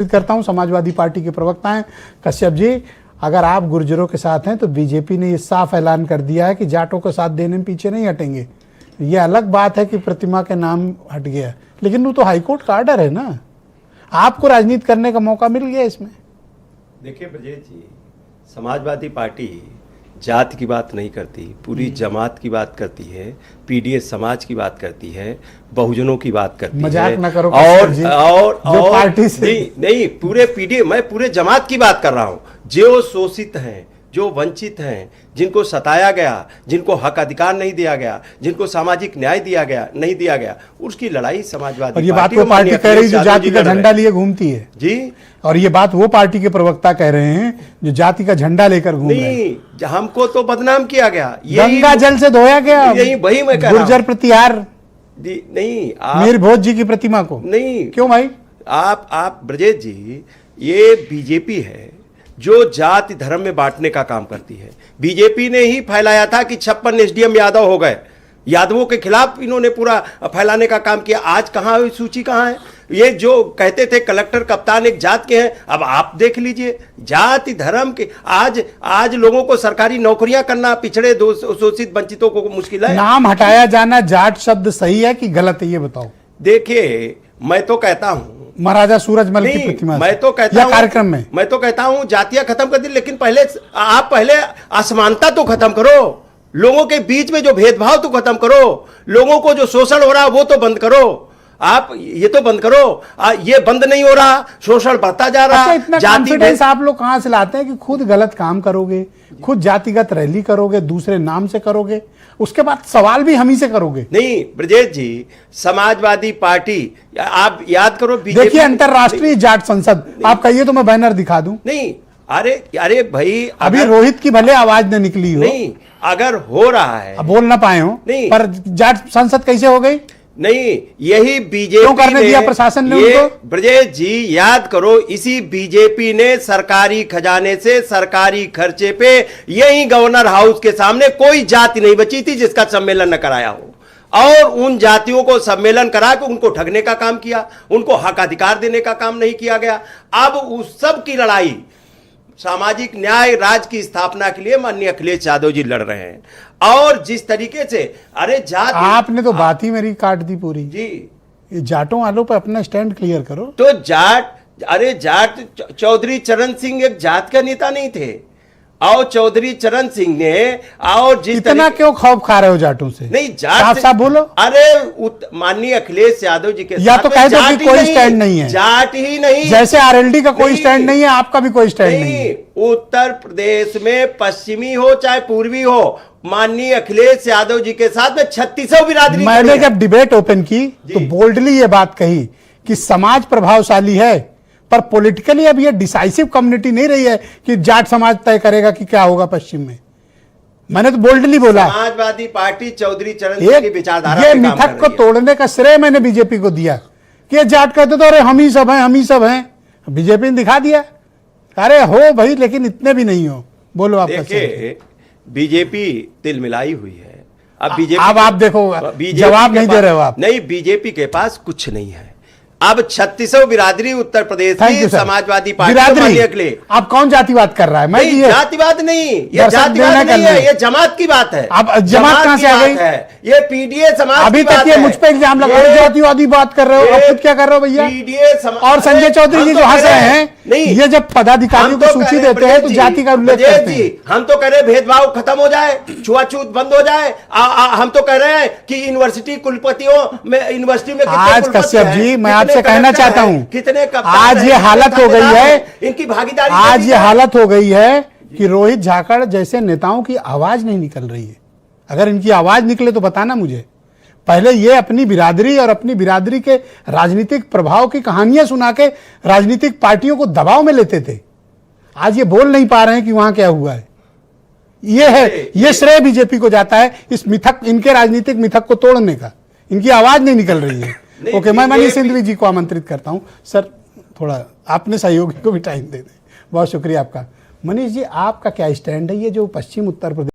करता हूं। समाजवादी पार्टी के प्रवक्ता हैं कश्यप जी, अगर आप गुर्जरों के साथ हैं तो बीजेपी ने ये साफ ऐलान कर दिया है कि जाटों को साथ देने में पीछे नहीं हटेंगे। ये अलग बात है कि प्रतिमा के नाम हट गया, लेकिन वो तो हाईकोर्ट का ऑर्डर है ना, आपको राजनीति करने का मौका मिल गया इसमें। देखिए ब्रजेश जी, समाजवादी पार्टी जात की बात नहीं करती, पूरी जमात की बात करती है, पीडीएस समाज की बात करती है, बहुजनों की बात करती है। मजाक ना करो और पार्टी से नहीं पूरे पीडीएस, मैं पूरे जमात की बात कर रहा हूँ। जो शोषित हैं, जो वंचित हैं, जिनको सताया गया, जिनको हक अधिकार नहीं दिया गया, जिनको सामाजिक न्याय नहीं दिया गया, उसकी लड़ाई समाजवादी और ये बात वो पार्टी कह रही है जो जाति का झंडा लिए घूमती है जी, और ये बात वो पार्टी के प्रवक्ता कह रहे हैं जो जाति का झंडा लेकर घूम रहे हैं। नहीं, हमको तो बदनाम किया गया, गंगा जल से धोया गया, यही वही मैं कह रहा हूं। गुर्जर प्रतिहार नहीं, मीर भोज जी की प्रतिमा को नहीं, क्यों भाई? आप ब्रजेश जी, ये बीजेपी है जो जाति धर्म में बांटने का काम करती है। बीजेपी ने ही फैलाया था कि 56 एसडीएम यादव हो गए, यादवों के खिलाफ इन्होंने पूरा फैलाने का काम किया। आज कहाँ है सूची, कहाँ है? ये जो कहते थे कलेक्टर कप्तान एक जात के हैं, अब आप देख लीजिए जाति धर्म के। आज लोगों को सरकारी नौकरियां करना पिछड़े शोषित वंचितों को मुश्किल है। नाम हटाया जाना जाट शब्द सही है कि गलत है, ये बताओ। देखिए, मैं तो कहता हूं महाराजा सूरजमल की प्रतिमा, मैं तो कहता हूं कार्यक्रम में मैं तो कहता हूं जातियां खत्म कर दी, लेकिन पहले असमानता तो खत्म करो, लोगों के बीच में जो भेदभाव तो खत्म करो, लोगों को जो शोषण हो रहा है वो तो बंद करो। आप ये तो बंद करो, ये बंद नहीं हो रहा, शोषण बढ़ता जा रहा। अच्छा, इतना कॉन्फिडेंस आप लोग कहां से लाते हैं कि खुद गलत काम करोगे, खुद जातिगत रैली करोगे, दूसरे नाम से करोगे, उसके बाद सवाल भी हम ही से करोगे? नहीं ब्रजेश जी, समाजवादी पार्टी, आप याद करो, देखिए अंतरराष्ट्रीय जाट संसद, आप कहिए तो मैं बैनर दिखा दूं। नहीं, अरे भाई, अभी रोहित की भले आवाज न निकली हो, नहीं अगर हो रहा है, बोल ना पाए हो, नहीं, पर जाट संसद कैसे हो गई? नहीं, यही बीजेपी क्यों करने दिया प्रशासन ने उनको? ब्रजेश जी याद करो, इसी बीजेपी ने सरकारी खजाने से सरकारी खर्चे पे यही गवर्नर हाउस के सामने कोई जाति नहीं बची थी जिसका सम्मेलन न कराया हो, और उन जातियों को सम्मेलन करा के उनको ठगने का काम किया, उनको हक अधिकार देने का काम नहीं किया गया। अब उस सब की लड़ाई सामाजिक न्याय राज्य की स्थापना के लिए माननीय अखिलेश यादव जी लड़ रहे हैं। और जिस तरीके से जाट, आपने तो बात ही मेरी काट दी पूरी जी। ये जाटों वालों पर अपना स्टैंड क्लियर करो। तो जाट चौधरी चरण सिंह एक जात का नेता नहीं थे, और चौधरी चरण सिंह ने, और जिस इतना क्यों खौफ खा रहे हो जाटों से? नहीं, जाट साहब बोलो। अरे माननीय अखिलेश यादव जी के या तो कह दो कि कोई स्टैंड नहीं है, जाट ही नहीं, जैसे आरएलडी का कोई स्टैंड नहीं है, आपका भी कोई स्टैंड नहीं है। उत्तर प्रदेश में पश्चिमी हो चाहे पूर्वी हो, माननीय अखिलेश यादव जी के साथ में 36 बिरादरी। मैंने जब डिबेट ओपन की तो बोल्डली ये बात कही कि समाज प्रभावशाली है, पर पॉलिटिकली अब ये डिसाइसिव कम्युनिटी नहीं रही है कि जाट समाज तय करेगा कि क्या होगा पश्चिम में। मैंने तो बोल्डली बोला, समाजवादी पार्टी चौधरी चरण सिंह की विचारधारा, ये मिथक को तोड़ने का श्रेय मैंने बीजेपी को दिया कि जाट कहते तो अरे हम ही सब हैं, हम ही सब हैं। बीजेपी ने दिखा दिया, अरे हो भाई, लेकिन इतने भी नहीं हो। बोलो आप। देखिए, बीजेपी तिल मिलाई हुई है। अब बीजेपी, अब आप देखो, जवाब नहीं दे रहे हो आप। नहीं, बीजेपी के पास कुछ नहीं है। अब 36 बिरादरी उत्तर प्रदेश की समाजवादी पार्टी के लिए। आप कौन जातिवाद कर रहा है? मैं जातिवाद नहीं, ये जातिवाद नहीं है, ये जमात की बात है। अब जमात कहां से आ गई? ये पीडीएस समाज। अभी तक ये मुझ पे इल्जाम लगा रहे, जातिवादी बात कर रहे हो, अब खुद क्या कर रहे हो भैया? पीडीएस और संजय चौधरी जी जो हंस रहे हैं, नहीं, ये जब पदाधिकारियों को सूची देते हैं तो जाति का उल्लेख करते हैं। हम तो कह रहे भेदभाव खत्म हो जाए, छुआछूत बंद हो जाए। हम तो कह रहे हैं कि यूनिवर्सिटी कुलपतियों में, यूनिवर्सिटी में आज कश्यप जी, मैं से कहना चाहता हूं, कितने आज ये हालत हो गई है, इनकी भागीदारी, आज ये हालत हो गई है कि रोहित झाकड़ जैसे नेताओं की आवाज नहीं निकल रही है। अगर इनकी आवाज निकले तो बताना मुझे। पहले ये अपनी बिरादरी और अपनी बिरादरी के राजनीतिक प्रभाव की कहानियां सुना के राजनीतिक पार्टियों को दबाव में लेते थे। आज ये बोल नहीं पा रहे हैं कि वहां क्या हुआ है। ये है, ये श्रेय बीजेपी को जाता है इस मिथक, इनके राजनीतिक मिथक को तोड़ने का। इनकी आवाज नहीं निकल रही है। ओके, मैं मनीष सिंधवी जी को आमंत्रित करता हूं। सर, थोड़ा आपने सहयोगी को भी टाइम दे दें। बहुत शुक्रिया आपका। मनीष जी, आपका क्या स्टैंड है? ये जो पश्चिम उत्तर प्रदेश